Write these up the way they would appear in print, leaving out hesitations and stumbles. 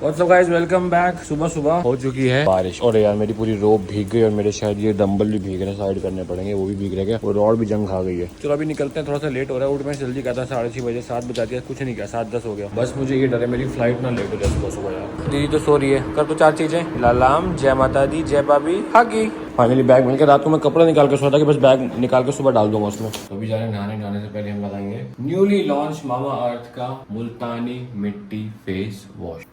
What's up guys, welcome back. सुबह सुबह हो चुकी है बारिश और यार मेरी पूरी रोब भीग गई और मेरे शायद ये डंबल भी भीग रहे, साइड करने पड़ेंगे, वो भी भीग रहे और रॉड भी जंग खा गई है। चलो अभी निकलते हैं, थोड़ा सा लेट हो रहा है। उठ मैं जल्दी कहता 6:30 बजे, 7 बजा दिया, कुछ नहीं किया, 7:10 हो गया। बस मुझे ये डर है मेरी फ्लाइट ना लेट हो जाए सुबह सुबह। यार दीदी तो सो रही है, कर तो 4 चीजें, लालाम, जय माता दी, जय भाभी, हागी। फाइनली बैग मिल के रात को मैं कपड़ा निकाल के सोचा कि बस बैग निकाल के सुबह डाल दूंगा उसमें। तो अभी जा रहे हैं नहाने से पहले हम लगाएंगे न्यूली लॉन्च मामा अर्थ का मुल्तानी मिट्टी face wash.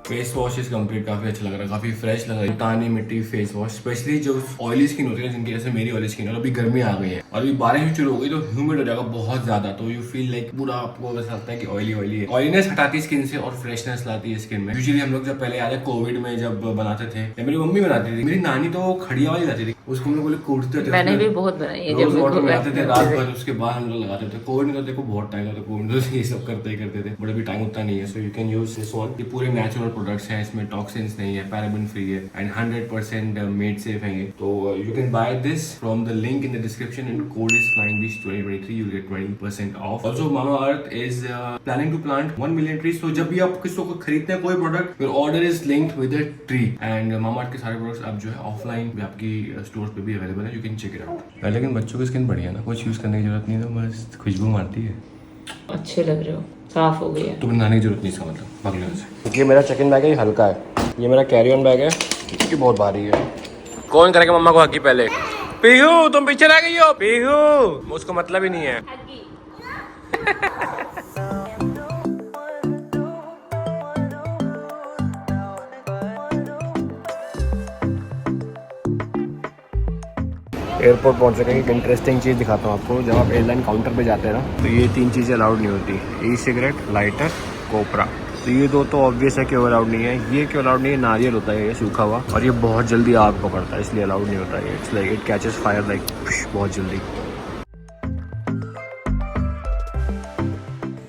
Face wash is complete, काफी अच्छा लग रहा है, काफी फ्रेश लग रहा है। मुल्तानी मिट्टी फेस वॉश, स्पेशली जो ऑयली स्किन होती है जिनकी, जैसे मेरी ऑयली स्किन है, अभी गर्मी आ गई है और अभी बारिश भी शुरू हो गई तो ह्यूमिड हो जाएगा बहुत ज्यादा, तो यू फील लाइक पूरा आपको ऐसा लगता है कि ऑयली है। ऑयलीनेस हटाती है स्किन से और फ्रेशनेस लाती है स्किन में। यूजुअली हम लोग जब पहले आए कोविड में जब बनाते थे, या मेरी मम्मी बनाती थी, मेरी नानी तो खड़िया वाली लाती थी, उसको हम लोग बोले कूटते थे, मैंने भी बहुत बनाई है, रोज वाटर में आते थे रात भर, उसके बाद हम लोग लगाते थे। कोविड में तो देखो बहुत टाइम होता है, कोविड में तो ये सब करते ही करते थे, बट अभी टाइम उतना नहीं है। So you can use this one. ये पूरे नेचुरल प्रोडक्ट्स हैं, इसमें टॉक्सिन्स नहीं है, पैराबेन फ्री है एंड 100% मेड सेफ है। तो you can buy this from the link in the description and code is FlyingBeast 2023, you get 20% off. Also Mamaearth is planning to plant 1 million trees. तो जब भी आप किसी को खरीदते हैं कोई product, your order is linked with a tree. And Mamaearth के सारे प्रोडक्ट्स आप जो है ऑफलाइन भी आपकी स्टोर पे भी अवेलेबल है, you can check it out. लेकिन बच्चों की स्किन बढ़िया ना, कुछ यूज करने की जरूरत नहीं, तो बस खुशबू मारती है, अच्छे लग रहे हो, साफ हो गई है, तो बनाने की जरूरत नहीं इसका मतलब भागने से। ये मेरा चेक इन बैग है, ये हल्का है। ये मेरा कैरी ऑन बैग है, ये बहुत भारी है। कौन करेगा मम्मा को हकी पहले? पीहू तुम पीछे रह गई हो, पीहू उसको मतलब ही नहीं है। एयरपोर्ट पहुंच चुके हैं। एक इंटरेस्टिंग चीज़ दिखाता हूँ आपको। जब आप एयरलाइन काउंटर पे जाते हैं ना, तो ये 3 चीज़ें अलाउड नहीं होती, ई सिगरेट, लाइटर, कोपरा। तो ये 2 तो ऑब्वियस है कि अलाउड नहीं है। ये क्यों अलाउड नहीं है? नारियल होता है ये सूखा हुआ, और ये बहुत जल्दी आग पकड़ता है, इसलिए अलाउड नहीं होता है। It's like it catches fire like बहुत जल्दी।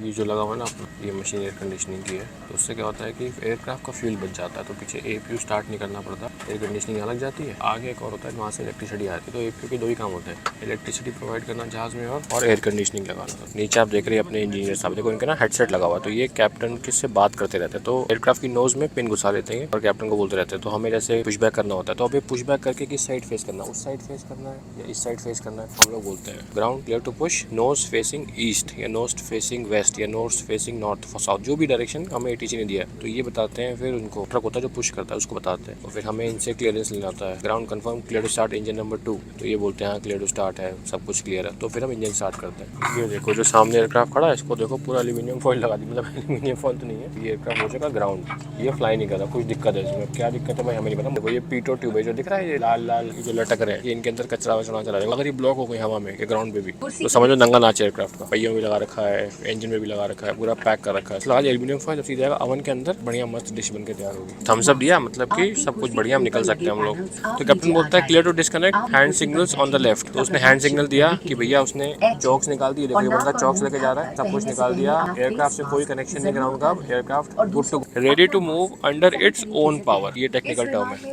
ये जो लगा हुआ है ना अपना, ये मशीन एयर कंडीशनिंग की है, तो उससे क्या होता है कि एयरक्राफ्ट का फ्यूल बच जाता है, तो पीछे APU स्टार्ट नहीं करना पड़ता, एयर कंडीशनिंग अलग जाती है। आगे एक और होता है, वहाँ से इलेक्ट्रिसिटी आती है। तो APU के 2 ही काम होते हैं, इलेक्ट्रिसिटी प्रोवाइड करना जहाज में और एयर कंडीशनिंग लगाना। नीचे आप देख रहे हैं अपने इंजीनियर साहब, देखो इनका ना हेडसेट लगा हुआ, तो ये कैप्टन किससे बात करते रहते हैं, तो एयरक्राफ्ट की नोज में पिन घुसा लेते हैं और कैप्टन को बोलते रहते हैं। तो हमें जैसे पुशबैक करना होता है, तो अभी पुशबैक करके किस साइड फेस करना है, उस साइड फेस करना है या इस साइड फेस करना है, हम लोग बोलते हैं ground clear to push, nose facing east या नोज फेसिंग वेस्ट या nose facing north for south, जो भी डायरेक्शन हमें ATC ने दिया है, तो ये बताते हैं। फिर उनको ट्रक होता है जो पुश करता है, उसको बताते हैं, और फिर हमें इनसे क्लियरेंस लेना होता है। Ground confirm clear to start engine number 2, तो ये बोलते हैं हाँ क्लियर टू स्टार्ट है, सब कुछ क्लियर है, तो फिर हम इंजन स्टार्ट करते हैं। ये देखो जो सामने एयरक्राफ्ट खड़ा है, इसको देखो पूरा एल्यूमिनियम फॉइल लगा दी, मतलब एल्यूमिनियम फॉइल तो नहीं है, ये एयरक्राफ्ट हो जाएगा ग्राउंड, ये फ्लाई नहीं कर रहा, कुछ दिक्कत है इसमें। क्या दिक्कत है भाई हमें नहीं पता। देखो ये पीटो ट्यूब है जो दिख रहा है, ये लाल लाल जो लटक रहे हैं, ये इनके अंदर कचरा वचरा चला जाएगा। अगर ये ब्लॉक हो गई हवा में या ग्राउंड पे भी, तो समझो नंगा नाच एयरक्राफ्ट का। पहियों में भी लगा रखा है, इंजन में भी लगा रखा है, पूरा पैक कर रखा है। आज एल्यूमिनियम फॉइल जब सीधा जाएगा अवन के अंदर, बढ़िया मस्त डिश बन के तैयार होगी। थम्स अप दिया, मतलब कि सब कुछ बढ़िया, हम निकल सकते हैं हम लोग। तो कैप्टन बोलता है clear to disconnect, hand signals on the left, तो उसने हैंड सिग्नल दिया कि भैया, उसने चॉक्स निकाल दिए। देखो ये बंदा चॉक्स लेके जा रहा है, सब कुछ निकाल दिया। एयरक्राफ्ट से कोई कनेक्शन नहीं ग्राउंड का, aircraft good to ready to move under its own power, ये टेक्निकल टर्म है।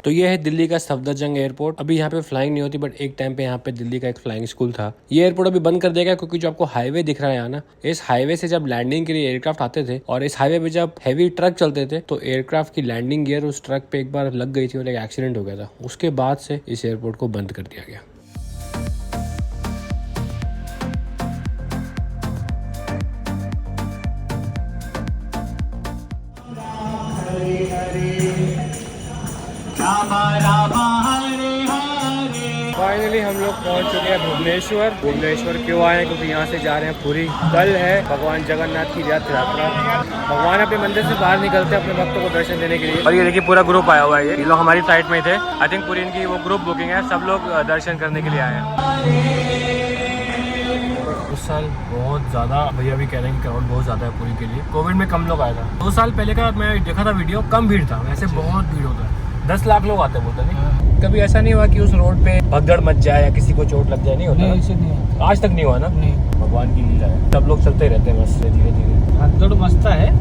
तो ये है दिल्ली का सफदरजंग एयरपोर्ट। अभी यहाँ पे फ्लाइंग नहीं होती, बट एक टाइम पे यहाँ पे दिल्ली का एक फ्लाइंग स्कूल था। ये एयरपोर्ट अभी बंद कर देगा, क्योंकि जो आपको हाईवे दिख रहा है यहाँ ना, इस हाईवे से जब लैंडिंग के लिए एयरक्राफ्ट आते थे, और इस हाईवे पे जब हैवी ट्रक चलते थे, तो एयरक्राफ्ट की लैंडिंग गियर उस ट्रक पे एक बार लग गई थी और एक एक्सीडेंट हो गया था। उसके बाद से इस एयरपोर्ट को बंद कर दिया गया। फाइनली हम लोग पहुंच चुके हैं भुवनेश्वर। भुवनेश्वर क्यों आए हैं? क्योंकि यहाँ से जा रहे हैं पुरी। कल है भगवान जगन्नाथ की रथ यात्रा। भगवान अपने मंदिर से बाहर निकलते हैं अपने भक्तों को दर्शन देने के लिए। और ये देखिए पूरा ग्रुप आया हुआ है। ये लोग हमारी फ्लाइट में थे। आई थिंक पूरी इनकी वो ग्रुप बुकिंग है। सब लोग दर्शन करने के लिए आए हैं। उस साल बहुत ज़्यादा, भैया भी कह रहे हैं कि क्राउड बहुत ज़्यादा है पुरी के लिए। कोविड में कम लोग आया था। 2 साल पहले का मैं देखा था वीडियो, कम भीड़ था, वैसे बहुत भीड़ होता है। 10 लाख लोग आते हैं बोलते नहीं। कभी ऐसा नहीं हुआ कि उस रोड पे भगदड़ मच जाए या किसी को चोट लग जाए? नहीं होता, नहीं, आज तक नहीं हुआ ना। नहीं, भगवान की लीला है। सब लोग चलते रहते हैं बस धीरे धीरे।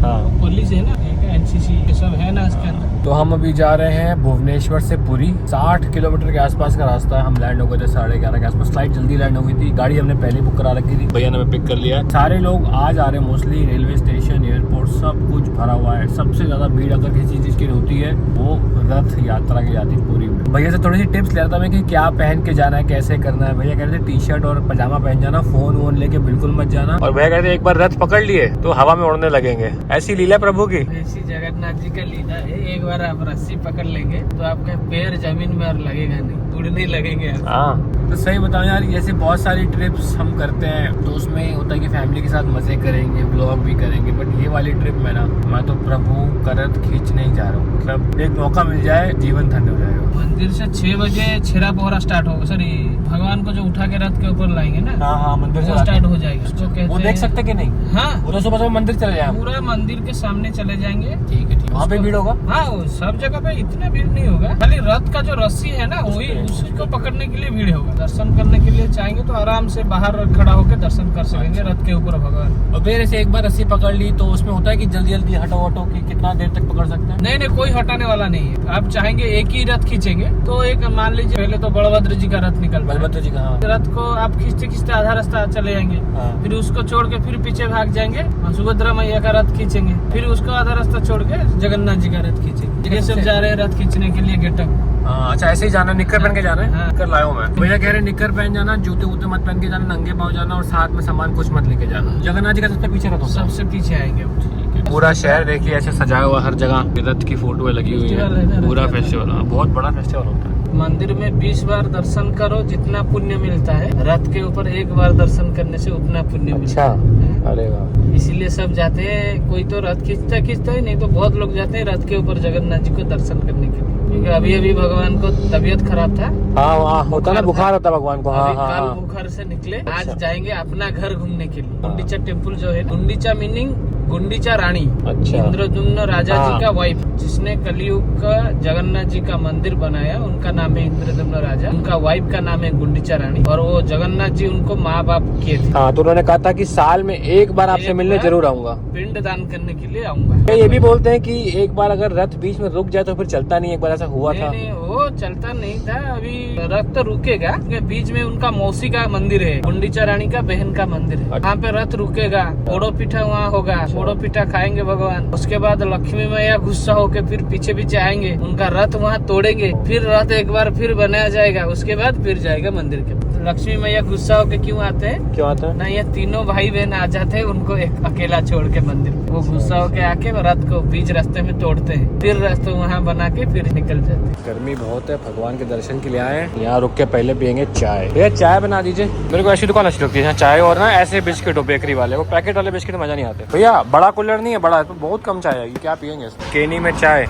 हाँ। पुलिस है ना, एनसीसी ये सब है ना इसके अंदर। तो हम अभी जा रहे हैं भुवनेश्वर से पुरी, 60 किलोमीटर के आसपास का रास्ता है। हम लैंड हो गए थे 11:30 के आसपास। फ्लाइट जल्दी लैंड हो गई थी, गाड़ी हमने पहले बुक करा रखी थी, भैया ने हमें पिक कर लिया। सारे लोग आज आ रहे हैं मोस्टली, रेलवे स्टेशन एयरपोर्ट सब कुछ भरा हुआ है। सबसे ज्यादा भीड़ अगर किसी चीज की होती है वो रथ यात्रा की जाती है पुरी में। भैया से थोड़ी सी टिप्स ले रहा था मैं कि क्या पहन के जाना है, कैसे करना है। भैया कहते थे टी शर्ट और पजामा पहन जाना, फोन वोन लेके बिल्कुल मत जाना। और भैया कहते एक बार रथ पकड़ लिए तो हवा में उड़ने लगेंगे। ऐसी लीला प्रभु की, ऐसी जगन्नाथ जी का लीला है। एक बार आप रस्सी पकड़ लेंगे तो आपका पैर जमीन में और लगेगा नहीं, उड़ने लगेंगे। हाँ तो सही बताओ यार, ऐसे बहुत सारी ट्रिप्स हम करते हैं तो उसमें होता है कि फैमिली के साथ मजे करेंगे, ब्लॉग भी करेंगे, बट ये वाली ट्रिप में ना मैं तो प्रभु का रथ खींचने ही जा रहा हूँ। मतलब एक मौका मिल जाए जीवन धन्य हो जाएगा। मंदिर से 6 बजे छेरा पोहरा स्टार्ट होगा। सॉरी, भगवान को जो उठा के रथ के ऊपर लाएंगे ना, हाँ हाँ मंदिर वो स्टार्ट हो जाएगा। उसको कहते वो देख सकते कि नहीं? हाँ, वो तो सुबह मंदिर चले जाए, पूरा मंदिर के सामने चले जाएंगे। ठीक है, वहाँ पे भीड़ होगा। हाँ, वो सब जगह पे इतना भीड़ नहीं होगा, खाली रथ का जो रस्सी है ना वही उसी को पकड़ने के लिए भीड़ होगा। दर्शन करने के लिए चाहेंगे तो आराम से बाहर खड़ा होकर दर्शन कर सकेंगे रथ के ऊपर भगवान। और फिर ऐसे एक बार रस्सी पकड़ ली तो उसमें होता है कि जल्दी जल्दी हटो हटो कि कितना देर तक पकड़ सकते हैं? नहीं, कोई हटाने वाला नहीं है। आप चाहेंगे एक ही रथ खींचेंगे तो एक मान लीजिए पहले तो बलभद्र जी का रथ निकल, बलभद्र जी का रथ को आप खींचते खींचते आधा रास्ता चले जाएंगे, फिर उसको छोड़ के फिर पीछे भाग जाएंगे, सुभद्रा मैया का रथ खींचेंगे, फिर उसको आधा रास्ता छोड़ के जगन्नाथ जी का रथ खींचेंगे। ये सब जा रहे हैं रथ खींचने के लिए गेटअप। अच्छा ऐसे ही जाना, निक्कर पहन के जाना है? हाँ। निक्कर लाया हूं मैं। भैया कह रहे निक्कर पहन जाना, जूते वूते मत पहन के जाना, नंगे पाँव जाना और साथ में सामान कुछ मत लेके जाना। जगन्नाथ जी का सबसे पीछे रथ, सबसे पीछे आएंगे। ठीक है। पूरा शहर देखिए ऐसे सजाया हुआ, हर जगह रथ की फोटो लगी हुई है। पूरा फेस्टिवल, बहुत बड़ा फेस्टिवल होता है। मंदिर में 20 बार दर्शन करो जितना पुण्य मिलता है, रथ के ऊपर एक बार दर्शन करने से उतना पुण्य मिलता है। अरे वाह। इसीलिए सब जाते हैं। कोई तो रथ खींचता ही नहीं तो बहुत लोग जाते हैं रथ के ऊपर जगन्नाथ जी को दर्शन करने के लिए। क्योंकि अभी भगवान को तबीयत खराब था। हाँ होता ना, बुखार होता भगवान को। हाँ कल बुखार से निकले, आज जाएंगे अपना घर घूमने के लिए। गुंडीचा टेम्पल जो है, गुंडीचा मीनिंग गुंडीचा रानी। अच्छा। इंद्रद्युम्न राजा जी का वाइफ, जिसने कलयुग का जगन्नाथ जी का मंदिर बनाया, उनका नाम है इंद्रद्युम्न राजा। उनका वाइफ का नाम है गुंडीचा रानी। और वो जगन्नाथ जी उनको माँ बाप किए थे। हाँ, तो उन्होंने कहा था कि साल में एक बार आपसे मिलने जरूर आऊंगा, पिंड दान करने के लिए आऊंगा। ये भी बोलते हैं कि एक बार अगर रथ बीच में रुक जाए तो फिर चलता नहीं, एक बार ऐसा हुआ था। नहीं, वो चलता नहीं था। अभी रथ तो रुकेगा, बीच में उनका मौसी का मंदिर है, गुंडीचा रानी का बहन का मंदिर है, वहाँ पे रथ रुकेगा। पोड़ो पिठा वहाँ होगा, पोड़ो पिठा खाएंगे भगवान। उसके बाद लक्ष्मी मैया गुस्सा होके फिर पीछे पीछे आएंगे, उनका रथ वहाँ तोड़ेंगे, फिर रथ एक बार फिर बनाया जाएगा। उसके बाद फिर जाएगा मंदिर के। लक्ष्मी मैया गुस्सा होके क्यों आते हैं? क्यों आते हैं? ना, ये तीनों भाई बहन आ जाते हैं, उनको एक अकेला छोड़ के मंदिर। वो गुस्सा होके आके रथ को बीच रास्ते में तोड़ते हैं, फिर रास्ते वहाँ बना के फिर निकल जाते हैं। गर्मी बहुत है, भगवान के दर्शन के लिए आए। यहाँ रुक के पहले पियेंगे चाय। भैया चाय बना दीजिए। मेरे को ऐसी दुकान अच्छी लगती है चाय, और ना ऐसे बिस्किट हो बेकरी वाले, वो पैकेट वाले बिस्किट मजा नहीं आते। भैया बड़ा कूलर नहीं है? बड़ा तो बहुत कम चाय आएगी, क्या पियेंगे? केनी में चाय।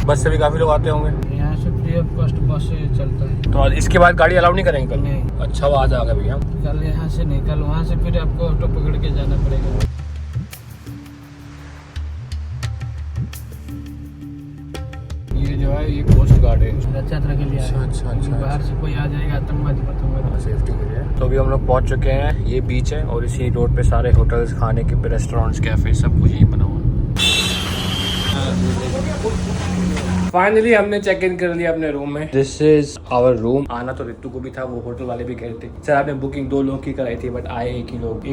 बस से भी काफी लोग आते होंगे। यहाँ से फ्री ऑफ कॉस्ट बस चलता है। तो इसके बाद गाड़ी अलाउ नहीं करेंगे कल? नहीं। अच्छा, वो आज आ गया भैया। कल यहाँ से नहीं, कल वहाँ से फिर आपको ऑटो पकड़ के जाना पड़ेगा। ये जो है ये कोस्ट गार्ड है, रथ यात्रा के लिए। अच्छा। बाहर से कोई आ जाएगा आतंकवादी पतंगवादी, सेफ्टी के लिए। तो अभी हम लोग पहुंच चुके हैं, ये बीच है और इसी रोड पे सारे होटल्स, खाने के रेस्टोरेंट्स, कैफे सब कुछ यही बना हुआ है। फाइनली हमने चेक इन कर लिया अपने रूम में। This is our room. आना तो रितु को भी था, वो होटल वाले भी कह रहे थे सर आपने बुकिंग 2 लोगों की कराई थी, बट आए एक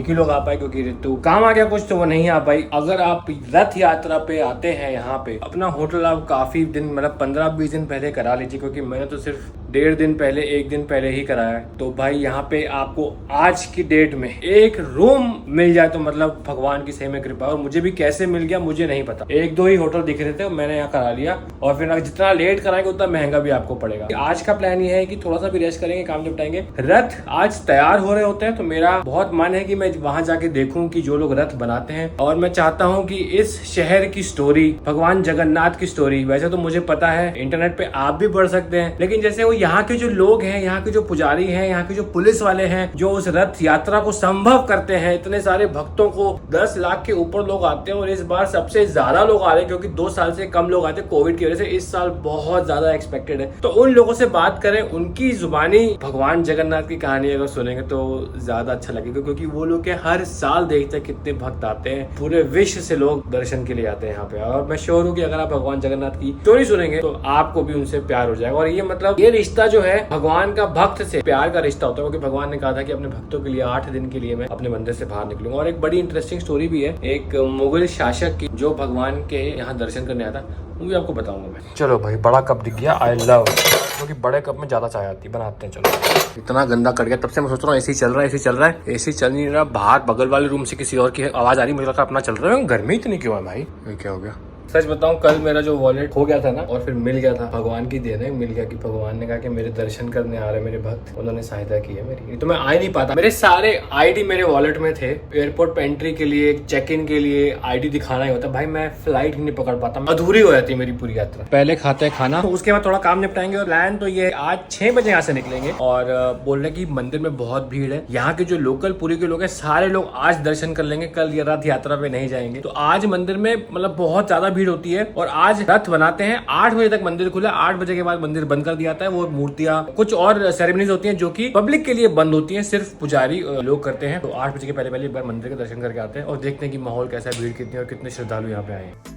ही लोग आ पाए क्योंकि रितु काम आ गया कुछ, तो वो नहीं आ पाई। अगर आप रथ यात्रा पे आते हैं यहाँ पे, अपना होटल आप काफी दिन, मतलब 15-20 दिन पहले करा लीजिए, क्योंकि मैंने तो सिर्फ 1.5 दिन पहले, 1 दिन पहले ही कराया है। तो भाई यहाँ पे आपको आज की डेट में एक रूम मिल जाए तो मतलब भगवान की सही में कृपा। और मुझे भी कैसे मिल गया मुझे नहीं पता, 1-2 ही होटल दिख रहे थे, मैंने यहाँ करा लिया। और फिर जितना लेट कराएंगे उतना महंगा भी आपको पड़ेगा। आज का प्लान ये है कि थोड़ा सा भी रेस्ट करेंगे, काम निपटाएंगे। रथ आज तैयार हो रहे होते हैं, तो मेरा बहुत मन है कि मैं वहां जाके देखूं कि जो लोग रथ बनाते हैं। और मैं चाहता हूं कि इस शहर की स्टोरी, भगवान जगन्नाथ की स्टोरी, वैसे तो मुझे पता है, इंटरनेट पे आप भी पढ़ सकते हैं, लेकिन जैसे वो यहाँ के जो लोग हैं, यहाँ के जो पुजारी हैं, यहाँ के जो पुलिस वाले हैं, जो उस रथ यात्रा को संभव करते हैं, इतने सारे भक्तों को 10 लाख के ऊपर लोग आते हैं और इस बार सबसे ज्यादा लोग आ रहे हैं क्योंकि 2 साल से कम लोग आते हैं कोविड की वजह से। इस साल बहुत ज्यादा एक्सपेक्टेड है। तो उन लोगों से बात करें, उनकी जुबानी भगवान जगन्नाथ की कहानी अगर सुनेंगे तो ज्यादा अच्छा लगेगा क्योंकि वो लोग हर साल देखते हैं कितने भक्त आते हैं, पूरे विश्व से लोग दर्शन के लिए आते हैं यहाँ पे। और मैं श्योर हूँ कि अगर आप भगवान जगन्नाथ की स्टोरी सुनेंगे तो आपको भी उनसे प्यार हो जाएगा। और ये मतलब ये रिश्ता जो है भगवान का भक्त से प्यार का रिश्ता होता है क्योंकि भगवान ने कहा था कि अपने भक्तों के लिए 8 दिन के लिए मैं अपने मंदिर से बाहर निकलूंगा। और एक बड़ी इंटरेस्टिंग स्टोरी भी है एक मुगल शासक की जो भगवान के यहाँ दर्शन करने आता, वो भी आपको बताऊंगा मैं। चलो भाई, बड़ा कप दिख गया, आई लव, क्योंकि बड़े कप में ज्यादा चाय आती है, बनाते हैं। चलो, इतना गंदा कट गया, तब से मैं सोच रहा हूँ एसी चल रहा है, एसी चल रहा है, एसी चल नहीं रहा। बाहर बगल वाले रूम से किसी और की आवाज आ रही, मुझे लगा अपना चल रहा है। गर्मी इतनी क्यों है भाई, ये क्या हो गया? सच बताऊं, कल मेरा जो वॉलेट खो गया था ना और फिर मिल गया था, भगवान की देन है, मिल गया कि भगवान ने कहा कि मेरे दर्शन करने आ रहे मेरे भक्त, उन्होंने सहायता की है मेरी। तो मैं आ ही नहीं पाता, मेरे सारे आईडी मेरे वॉलेट में थे। एयरपोर्ट पे एंट्री के लिए, चेक इन के लिए आईडी दिखाना ही होता भाई, मैं फ्लाइट ही नहीं पकड़ पाता, अधूरी हो जाती मेरी पूरी यात्रा। पहले खाते हैं खाना, उसके बाद थोड़ा काम निपटाएंगे। और प्लान तो ये आज 6 बजे यहाँ से निकलेंगे और बोल रहे कि मंदिर में बहुत भीड़ है। यहाँ के जो लोकल पुरी के लोग हैं सारे लोग आज दर्शन कर लेंगे, कल ये रथ यात्रा पे नहीं जाएंगे। तो आज मंदिर में मतलब बहुत ज्यादा भीड़ होती है और आज रथ बनाते हैं। 8 बजे तक मंदिर खुला, 8 बजे के बाद मंदिर बंद कर दिया जाता है। वो मूर्तियां, कुछ और सेरेमनीज होती हैं जो कि पब्लिक के लिए बंद होती हैं, सिर्फ पुजारी लोग करते हैं। तो 8 बजे के पहले पहले एक बार मंदिर के दर्शन करके आते हैं और देखते हैं कि माहौल कैसा है, भीड़ कितनी है और कितने श्रद्धालु यहाँ पे आए हैं।